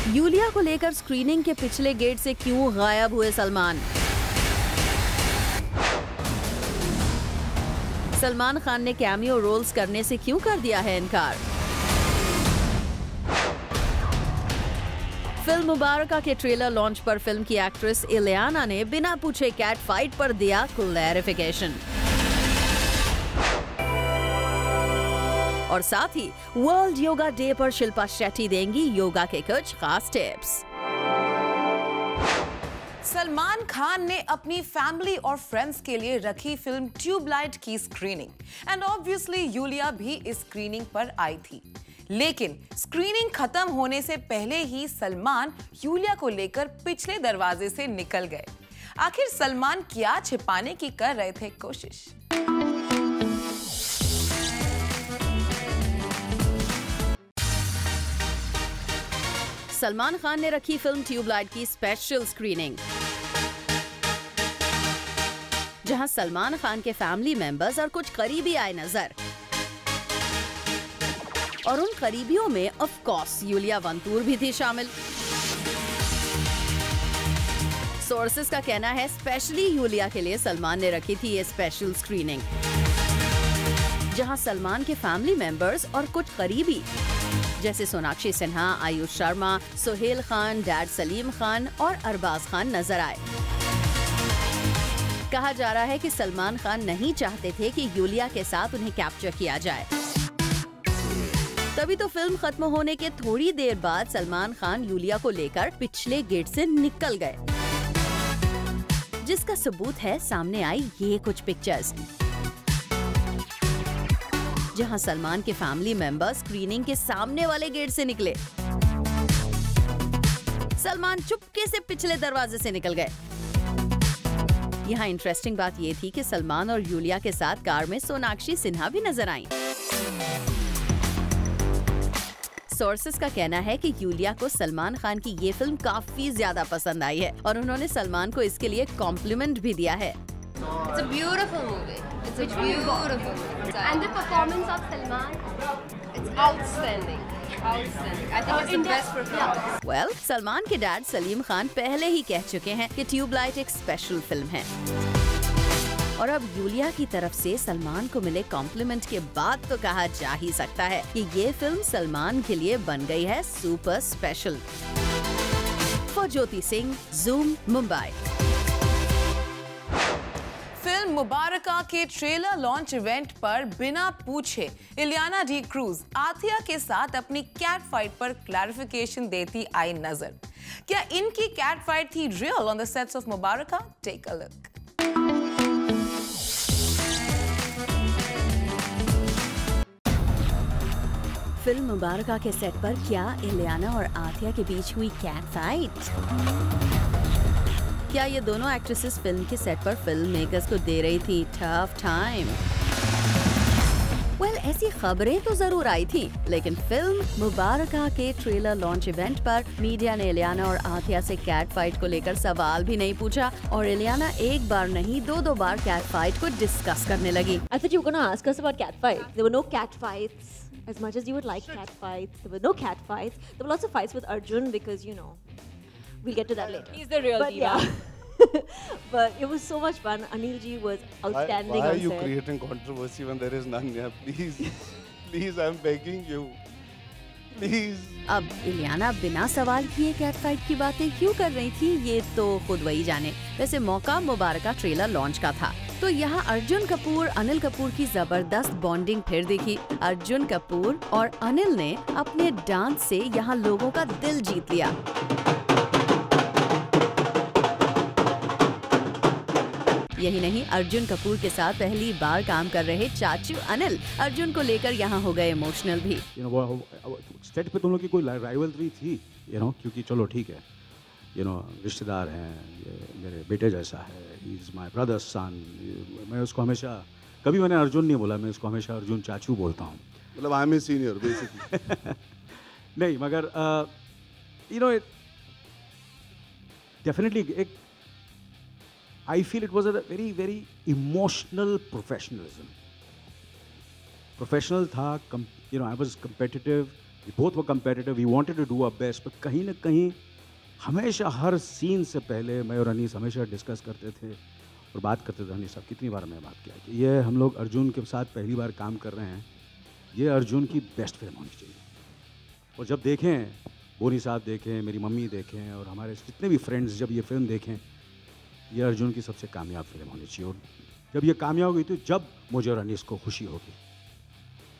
Yulia को लेकर screening के पिछले गेट से क्यों गायब हुए सलमान? सलमान खान ने कैमियो रोल्स करने से क्यों कर दिया है इनकार? फिल्म मुबारका के ट्रेलर लॉन्च पर फिल्म की एक्ट्रेस इलियाना ने बिना पूछे कैट फाइट पर दिया क्लैरिफिकेशन। और साथ ही वर्ल्ड योगा डे पर शिल्पा शेट्टी देंगी योगा के कुछ खास टिप्स। सलमान खान ने अपनी फैमिली और फ्रेंड्स के लिए रखी फिल्म ट्यूबलाइट की स्क्रीनिंग एंड ऑब्वियसली यूलिया भी इस स्क्रीनिंग पर आई थी। लेकिन स्क्रीनिंग खत्म होने से पहले ही सलमान यूलिया को लेकर पिछले दरवाजे से निकल गए। आखिर सलमान क्या छिपाने की कर रहे थे कोशिश? सलमान खान ने रखी फिल्म ट्यूबलाइट की स्पेशल स्क्रीनिंग, जहां सलमान खान के फैमिली मेंबर्स और कुछ करीबी आए नजर। और उन करीबियों में ऑफ कोर्स यूलिया वंतूर भी थी शामिल। सोर्सेस का कहना है स्पेशली यूलिया के लिए सलमान ने रखी थी ये स्पेशल स्क्रीनिंग, जहां सलमान के फैमिली मेंबर्स और कुछ करीबी जैसे सोनाक्षी सिन्हा, आयुष शर्मा, सोहेल खान, डैड सलीम खान और अरबाज खान नजर आए। कहा जा रहा है कि सलमान खान नहीं चाहते थे कि यूलिया के साथ उन्हें कैप्चर किया जाए। तभी तो फिल्म खत्म होने के थोड़ी देर बाद सलमान खान यूलिया को लेकर पिछले गेट से निकल गए, जिसका सबूत है सामने आई ये कुछ पिक्चर्स, जहां सलमान के फैमिली मेंबर स्क्रीनिंग के सामने वाले गेट से निकले। सलमान चुपके से पिछले दरवाजे से निकल गए। यहाँ इंटरेस्टिंग बात ये थी कि सलमान और यूलिया के साथ कार में सोनाक्षी सिन्हा भी नजर आईं। सोर्सेस का कहना है कि यूलिया को सलमान खान की ये फिल्म काफी ज्यादा पसंद आई है और उन्होंने सलमान को इसके लिए कॉम्प्लीमेंट भी दिया है। It's a beautiful movie. It's a beautiful movie. And the performance of Salman, it's outstanding. Outstanding. I think it's the best performance. Well, Salman के डैड सलीम खान पहले ही कह चुके हैं कि ट्यूबलाइट एक स्पेशल फिल्म है। और अब यूलिया की तरफ से सलमान को मिले कॉम्प्लीमेंट के बाद तो कहा जा ही सकता है कि ये फिल्म सलमान के लिए बन गई है super special. For Jyoti Singh, Zoom, Mumbai. Film Mubarakan के ट्रेलर लॉन्च इवेंट पर बिना पूछे इलियाना डी क्रूज आथिया के साथ अपनी कैट फाइट पर क्लैरिफिकेशन देती आई नजर। क्या इनकी कैट फाइट थी real on the sets of Mubarakan? Take a look. Film Mubarakan के सेट पर क्या इलियाना और आथिया के बीच हुई कैट फाइट? क्या ये दोनों एक्ट्रेसेस फिल्म के सेट पर फिल्म मेकर्स को दे रही थी टफ टाइम? ऐसी खबरें तो जरूर आई थी, लेकिन फिल्म मुबारका के ट्रेलर लॉन्च इवेंट पर मीडिया ने इलियाना और आथिया से कैट फाइट को लेकर सवाल भी नहीं पूछा और इलियाना एक बार नहीं दो बार कैट फाइट को डिस्कस करने लगी। I thought you were gonna ask us about cat fights. There were no cat fights. As much as you would like cat fights, there were no cat fights. There were lots of fights with Arjun because, you know, we'll get to that later. He's the real But diva. yeah. But it was so much fun. Anil ji was outstanding. Why are on you set. creating controversy when there is none? Yeah, please, please, I'm begging you, please. अब इलियाना बिना सवाल किए cat fight की बातें क्यों कर रही थी, ये तो खुद वही जाने। वैसे मौका मुबारका ट्रेलर लॉन्च का था, तो यहाँ अर्जुन कपूर अनिल कपूर की जबरदस्त बॉन्डिंग फिर दिखी। अर्जुन कपूर और अनिल ने अपने डांस से यहाँ लोगों का दिल जीत लिया। यही नहीं, अर्जुन कपूर के साथ पहली बार काम कर रहे चाचू अनिल अर्जुन को लेकर यहाँ हो गए इमोशनल भी। सेट पे तुम लोग की कोई राइवलरी थी, क्योंकि चलो ठीक है, रिश्तेदार हैं, ये मेरे बेटे जैसा है, ही इज़ माई ब्रदर्स सन। मैं उसको हमेशा, कभी मैंने अर्जुन नहीं बोला, मैं उसको हमेशा अर्जुन चाचू बोलता हूँ। मतलब I am a senior basically. नहीं, मगर डेफिनेटली एक I feel it was a very, very emotional professionalism. Professional था, I was competitive, both were competitive, we wanted to do our best, पर कहीं ना कहीं हमेशा हर सीन से पहले मैं और अनीस हमेशा डिस्कस करते थे और बात करते थे। अनीस साहब कितनी बार मैं बात किया कि ये हम लोग अर्जुन के साथ पहली बार काम कर रहे हैं, ये अर्जुन की बेस्ट फिल्म होनी चाहिए। और जब देखें, बोनी साहब देखें, मेरी मम्मी देखें और हमारे जितने भी फ्रेंड्स जब ये फिल्म देखें, ये अर्जुन की सबसे कामयाब फिल्म होनी चाहिए। और जब ये कामयाब हुई तो जब मुझे और अनीस को खुशी होगी।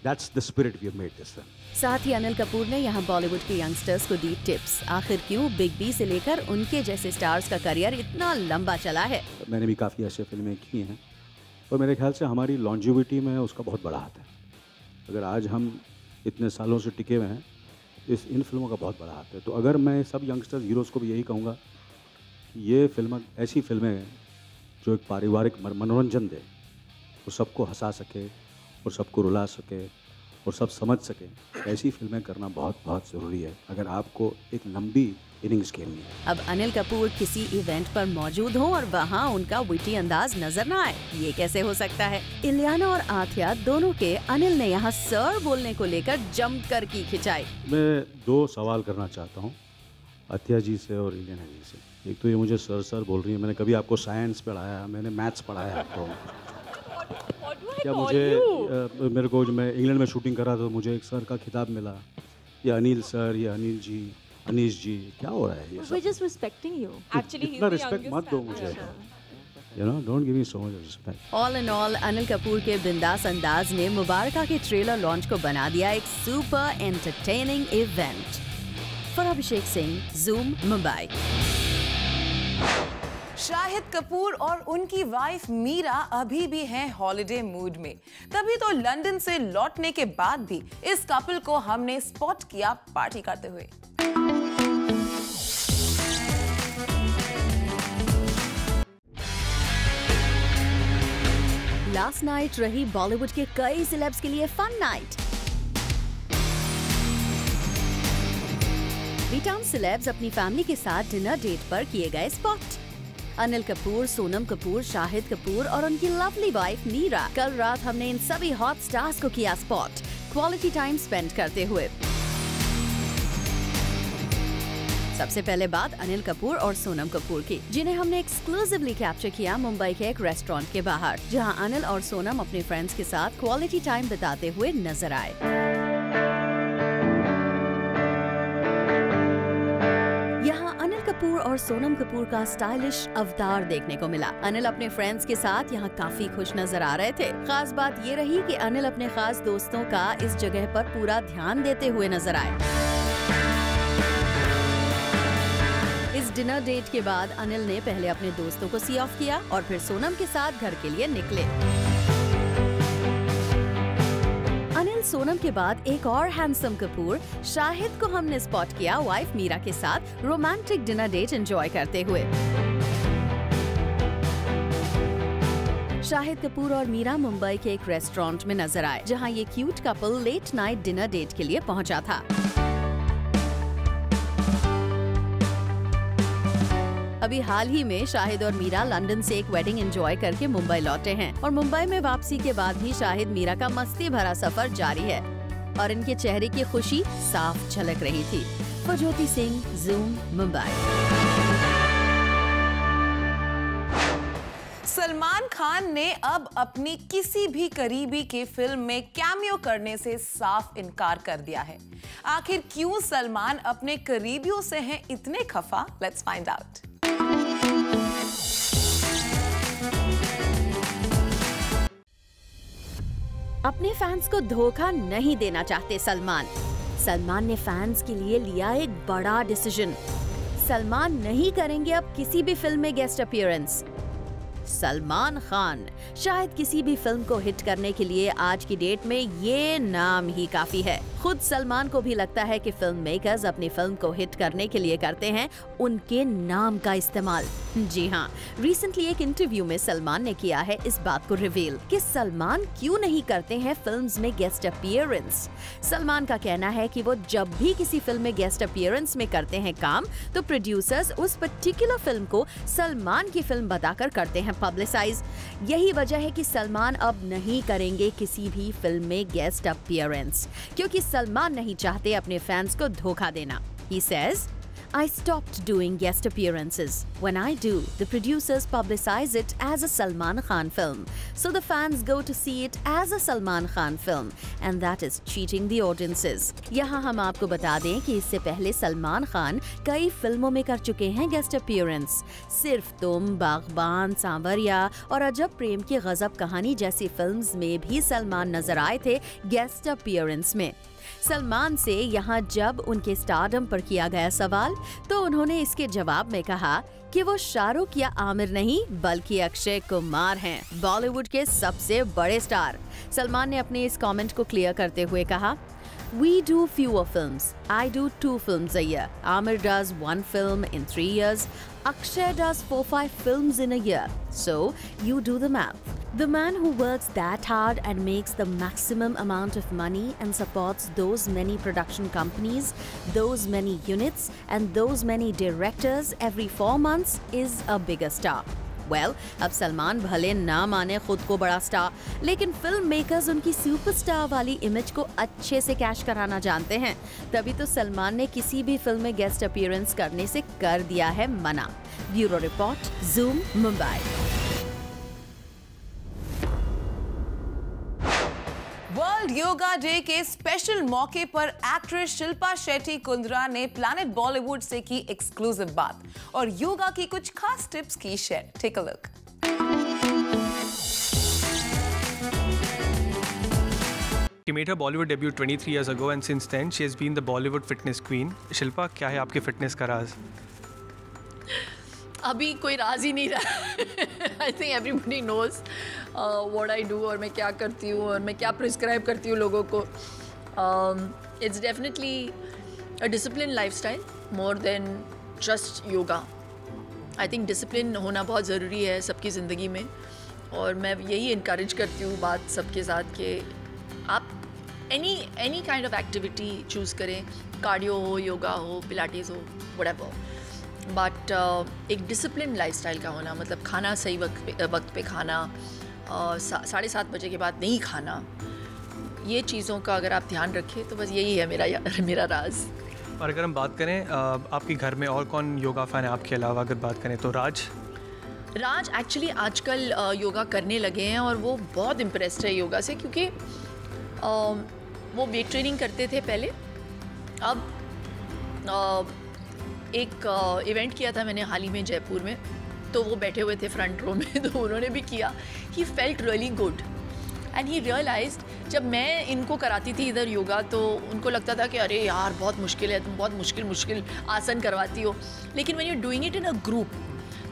That's the spirit we have made this film. साथ ही अनिल कपूर ने यहाँ बॉलीवुड के यंगस्टर्स को दी टिप्स। आखिर क्यों बिग बी से लेकर उनके जैसे स्टार्स का करियर इतना लंबा चला है। मैंने भी काफ़ी ऐसे फिल्में की हैं और मेरे ख्याल से हमारी लॉन्जिविटी में उसका बहुत बड़ा हाथ है। अगर आज हम इतने सालों से टिके हुए हैं, इन फिल्मों का बहुत बड़ा हाथ है। तो अगर मैं सब यंगस्टर्स हीरोज़ को भी यही कहूँगा कि ये फिल्म ऐसी फिल्में हैं जो एक पारिवारिक मनोरंजन दे, वो सबको हंसा सके और सबको रुला सके और सब समझ सके, ऐसी फिल्में करना बहुत बहुत ज़रूरी है अगर आपको एक लंबी इनिंग्स खेलनी है। अब अनिल कपूर किसी इवेंट पर मौजूद हो और वहाँ उनका विटी अंदाज नजर ना आए, ये कैसे हो सकता है। इलियाना और आथिया दोनों के अनिल ने यहाँ सर बोलने को लेकर जमकर की खिंचाई। मैं 2 सवाल करना चाहता हूँ आथिया जी से और इलियाना जी से। एक तो ये मुझे सर बोल रही है, मैंने कभी आपको साइंस पढ़ाया, मैंने मैथ्स पढ़ाया आपको। क्या मुझे मेरे को, मैं इंग्लैंड में शूटिंग करा तो मुझे एक सर का खिताब मिला, ये अनिल सर, ये अनिल जी, अनीस जी, क्या हो रहा है ये सब? We're just respecting you. Actually, इतना रिस्पेक्ट मत दो मुझे, you know, don't give me so much respect. All in all Anil Kapoor के बिंदास अंदाज ने मुबारका के ट्रेलर लॉन्च को बना दिया एक super entertaining event. For Abhishek Singh, Zoom, Mumbai. Shahid Kapoor और उनकी वाइफ मीरा अभी भी हैं हॉलिडे मूड में। तभी तो लंदन से लौटने के बाद भी इस कपल को हमने स्पॉट किया पार्टी करते हुए। लास्ट नाइट रही बॉलीवुड के कई सेलेब्स के लिए फन नाइट। बीटाउन सेलेब्स अपनी फैमिली के साथ डिनर डेट पर किए गए स्पॉट। अनिल कपूर, सोनम कपूर, शाहिद कपूर और उनकी लवली वाइफ मीरा। कल रात हमने इन सभी हॉट स्टार्स को किया स्पॉट, क्वालिटी टाइम स्पेंड करते हुए। सबसे पहले बात अनिल कपूर और सोनम कपूर की, जिन्हें हमने एक्सक्लूसिवली कैप्चर किया मुंबई के एक रेस्टोरेंट के बाहर, जहां अनिल और सोनम अपने फ्रेंड्स के साथ क्वालिटी टाइम बिताते हुए नजर आए। यहाँ अनिल कपूर और सोनम कपूर का स्टाइलिश अवतार देखने को मिला। अनिल अपने फ्रेंड्स के साथ यहाँ काफी खुश नजर आ रहे थे। खास बात ये रही कि अनिल अपने खास दोस्तों का इस जगह पर पूरा ध्यान देते हुए नजर आए। इस डिनर डेट के बाद अनिल ने पहले अपने दोस्तों को सी ऑफ किया और फिर सोनम के साथ घर के लिए निकले। अनिल, सोनम के बाद एक और हैंडसम कपूर शाहिद को हमने स्पॉट किया वाइफ मीरा के साथ रोमांटिक डिनर डेट एंजॉय करते हुए। शाहिद कपूर और मीरा मुंबई के एक रेस्टोरेंट में नजर आए, जहां ये cute couple late night dinner date के लिए पहुंचा था। अभी हाल ही में शाहिद और मीरा लंदन से एक वेडिंग एंजॉय करके मुंबई लौटे हैं और मुंबई में वापसी के बाद भी शाहिद मीरा का मस्ती भरा सफर जारी है और इनके चेहरे की खुशी साफ झलक रही थी। फजोती सिंह, ज़ूम, मुंबई। सलमान खान ने अब अपनी किसी भी करीबी के फिल्म में कैमियो करने से साफ इनकार कर दिया है। आखिर क्यों सलमान अपने करीबियों से हैं इतने खफा? Let's find out. अपने फैंस को धोखा नहीं देना चाहते सलमान ने फैंस के लिए लिया एक बड़ा डिसीजन। सलमान नहीं करेंगे अब किसी भी फिल्म में गेस्ट अपीयरेंस। सलमान खान, शायद किसी भी फिल्म को हिट करने के लिए आज की डेट में ये नाम ही काफी है। खुद सलमान को भी लगता है कि फिल्म मेकर्स अपनी फिल्म को हिट करने के लिए करते हैं उनके नाम का इस्तेमाल। जी हाँ, रिसेंटली एक इंटरव्यू में सलमान ने किया है इस बात को रिवील कि सलमान क्यों नहीं करते हैं फिल्म्स में गेस्ट अपीयरेंस। सलमान का कहना है कि वो जब भी किसी फिल्म में गेस्ट अपीयरेंस में करते हैं काम, तो प्रोड्यूसर्स उस पर्टिकुलर फिल्म को सलमान की फिल्म बताकर करते हैं पब्लिसाइज। यही वजह है कि सलमान अब नहीं करेंगे किसी भी फिल्म में गेस्ट अपीयरेंस, क्योंकि सलमान नहीं चाहते अपने फैंस को धोखा देना। He says, I stopped doing guest appearances. When I do, the producers publicize it as a Salman Khan film. So the fans go to see it as a Salman Khan film. And that is cheating the audiences. यहाँ हम आपको बता दें कि इससे पहले सलमान खान कई फिल्मों में कर चुके हैं गेस्ट अपीयरेंस। सिर्फ तुम, बागबान, सांवरिया और अजब प्रेम की गजब कहानी जैसी फिल्म्स में भी सलमान नजर आए थे गेस्ट अपीयरेंस में। सलमान से यहाँ जब उनके स्टारडम पर किया गया सवाल, तो उन्होंने इसके जवाब में कहा कि वो शाहरुख या आमिर नहीं बल्कि अक्षय कुमार हैं, बॉलीवुड के सबसे बड़े स्टार। सलमान ने अपने इस कमेंट को क्लियर करते हुए कहा, We do fewer films. I do 2 films a year. Amir does 1 film in 3 years. Akshay does 4-5 films in a year. So, you do the math. The man who works that hard and makes the maximum amount of money and supports those many production companies, those many units and those many directors every 4 months is a bigger star. Well, अब सलमान भले ना माने खुद को बड़ा star, लेकिन film makers उनकी superstar वाली इमेज को अच्छे से कैश कराना जानते हैं। तभी तो सलमान ने किसी भी फिल्म में गेस्ट अपीयरेंस करने से कर दिया है मना। Bureau report, zoom, Mumbai. World yoga day के स्पेशल मौके पर एक्ट्रेस शिल्पा शेट्टी कुंद्रा ने प्लैनेट बॉलीवुड से की एक्सक्लूसिव बात और योगा की कुछ खास टिप्स की share. Take a look. She made her Bollywood debut 23 years ago and since then she has been the Bollywood fitness queen. Shilpa, क्या है आपके फिटनेस का राज? अभी कोई राज ही नहीं रहा। I think everybody knows what I do और मैं क्या करती हूँ और मैं क्या प्रिस्क्राइब करती हूँ लोगों को। It's definitely a discipline lifestyle more than just yoga. I think discipline होना बहुत ज़रूरी है सबकी ज़िंदगी में और मैं यही इनकरेज करती हूँ बात सबके साथ कि आप any kind of activity choose करें, कार्डियो हो, योगा हो, पिलाटेस हो, व्हाटएवर, बट एक डिसिप्लिन लाइफस्टाइल का होना, मतलब खाना सही वक्त पे खाना, 7:30 बजे के बाद नहीं खाना, ये चीज़ों का अगर आप ध्यान रखें तो बस यही है मेरा राज। और अगर हम बात करें आपके घर में और कौन योगा फ़ैन है आपके अलावा, अगर बात करें तो राज एक्चुअली आजकल योगा करने लगे हैं और वो बहुत इम्प्रेस्ड है योगा से, क्योंकि वो वेट ट्रेनिंग करते थे पहले। अब एक इवेंट किया था मैंने हाल ही में जयपुर में, तो वो बैठे हुए थे फ्रंट रो में, तो उन्होंने भी किया। He felt really good and he realised, जब मैं इनको कराती थी इधर योगा तो उनको लगता था कि अरे यार बहुत मुश्किल है, तुम बहुत मुश्किल आसन करवाती हो, लेकिन when you doing it in a group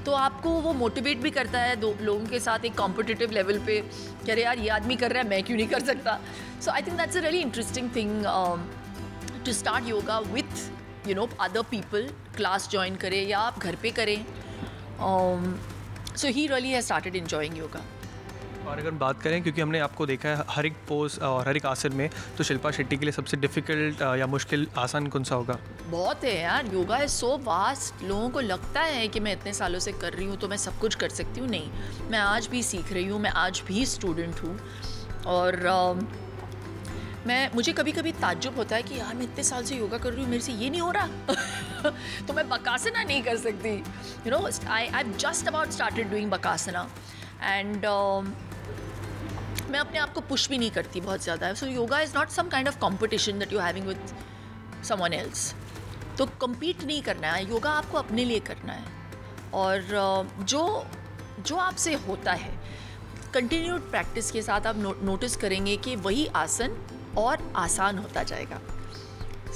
तो आपको वो मोटिवेट भी करता है 2 लोगों के साथ एक कॉम्पिटिटिव लेवल पे कि अरे यार ये आदमी कर रहा है, मैं क्यों नहीं कर सकता। So I think that's a really interesting thing to start yoga with other people, class join करें या आप घर पे करें। So he really has started enjoying yoga. और अगर बात करें, क्योंकि हमने आपको देखा है हर एक पोज और हर एक आसन में, तो शिल्पा शेट्टी के लिए सबसे डिफ़िकल्ट या मुश्किल आसन कौन सा होगा? बहुत है यार, योगा इज़ सो वास्ट। लोगों को लगता है कि मैं इतने सालों से कर रही हूँ तो मैं सब कुछ कर सकती हूँ। नहीं, मैं आज भी सीख रही हूँ, मैं आज भी स्टूडेंट हूँ और मुझे कभी कभी ताज्जुब होता है कि यार मैं इतने साल से योगा कर रही हूँ, मेरे से ये नहीं हो रहा तो मैं बकासना नहीं कर सकती। I just about started doing bakasana and मैं अपने आप को पुश भी नहीं करती बहुत ज़्यादा। So yoga is not some kind of competition that you having with someone else. तो कम्पीट नहीं करना है, योगा आपको अपने लिए करना है और जो आपसे होता है कंटिन्यूड प्रैक्टिस के साथ आप नोटिस करेंगे कि वही आसन और आसान होता जाएगा।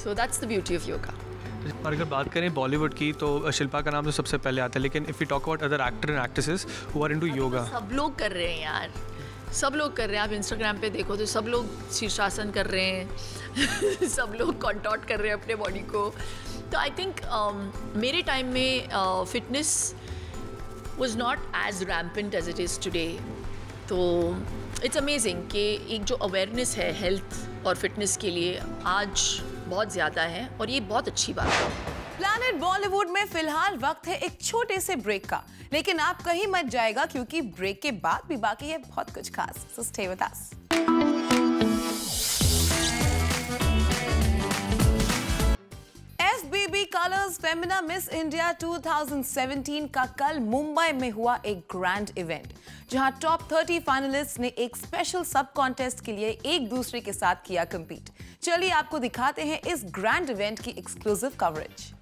So that's the beauty of yoga. और अगर बात करें बॉलीवुड की तो शिल्पा का नाम तो सबसे पहले आता है, लेकिन if you talk about other actor and actresses who are into yoga, सब लोग कर रहे हैं यार, सब लोग कर रहे हैं। आप इंस्टाग्राम पे देखो तो सब लोग शीर्षासन कर रहे हैं सब लोग कॉन्टॉर्ट कर रहे हैं अपने बॉडी को। तो आई थिंक मेरे टाइम में fitness was not as rampant as it is today. तो इट्स अमेजिंग कि एक जो अवेयरनेस है हेल्थ और फिटनेस के लिए आज बहुत ज़्यादा है और ये बहुत अच्छी बात है। प्लैनेट बॉलीवुड में फिलहाल वक्त है एक छोटे से ब्रेक का, लेकिन आप कहीं मत जाएगा क्योंकि ब्रेक के बाद भी बाकी है बहुत कुछ खास। So stay with us. FBB Colors Femina Miss India 2017 का कल मुंबई में हुआ एक ग्रैंड इवेंट, जहां टॉप 30 फाइनलिस्ट ने एक स्पेशल सब कॉन्टेस्ट के लिए एक दूसरे के साथ किया compete। चलिए आपको दिखाते हैं इस ग्रैंड इवेंट की एक्सक्लूसिव कवरेज।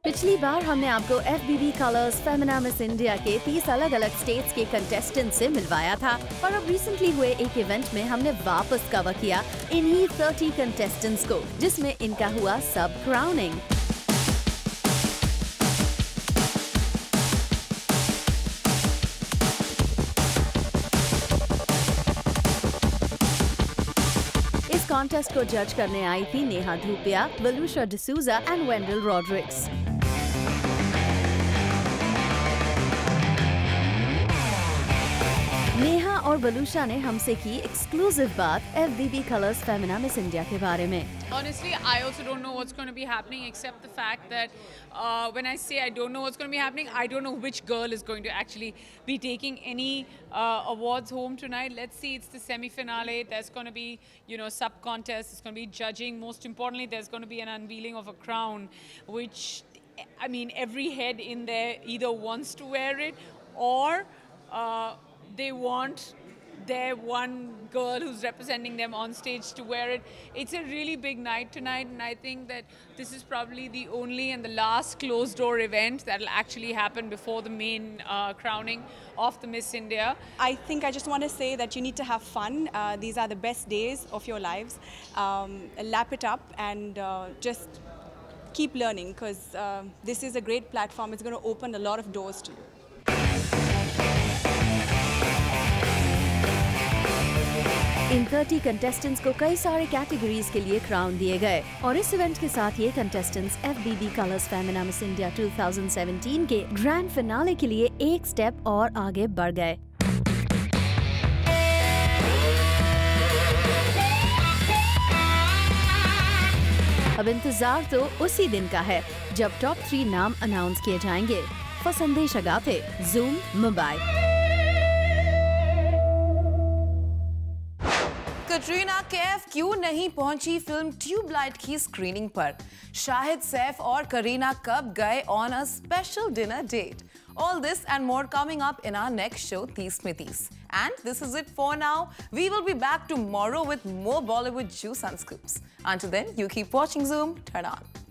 पिछली बार हमने आपको FBB Colors Femina Miss India के 30 अलग-अलग स्टेट्स के कंटेस्टेंट से मिलवाया था, और अब रिसेंटली हुए एक इवेंट में हमने वापस कवर किया इन्हीं 30 कंटेस्टेंट्स को, जिसमें इनका हुआ सब क्राउनिंग। इस कॉन्टेस्ट को जज करने आई थी नेहा धूपिया, वलूशा डिसूजा एंड वेंडल रॉड्रिक्स। नेहा और वलूशा ने हमसे की एक्सक्लूसिव बात FBB Colors Femina Miss India के बारे में। Honestly, I also don't know what's going to be happening, except the fact that when I say I don't know what's going to be happening, I don't know which girl is going to actually be taking any awards home tonight. Let's see, it's the semi-finale. There's going to be, sub-contest. It's going to be judging. Most importantly, there's going to be an unveiling of a crown, which, I mean, every head in there either wants to wear it or they want their one girl who's representing them on stage to wear it. It's a really big night tonight, and I think that this is probably the only and the last closed door event that'll actually happen before the main crowning of the Miss India. I think I just want to say that you need to have fun. These are the best days of your lives. Lap it up and just keep learning, because this is a great platform. It's going to open a lot of doors to you. In 30 contestants को कई सारे categories के लिए crown दिए गए, और इस event के साथ ये contestants FBB Colors Femina Miss India 2017 के ग्रैंड फिनाले के लिए एक स्टेप और आगे बढ़ गए। अब इंतजार तो उसी दिन का है जब टॉप 3 नाम अनाउंस किए जाएंगे। फॉर संदेश अगाथे, Zoom, मुंबई। कटरीना कैफ क्यों नहीं पहुंची फिल्म ट्यूबलाइट की स्क्रीनिंग पर? शाहिद सैफ और करीना कब गए on a special dinner date? All this and more coming up in our next show, 30 में 30. And this is it for now. We will be back tomorrow with more Bollywood juice and scoops. Until then, you keep watching Zoom. Turn on.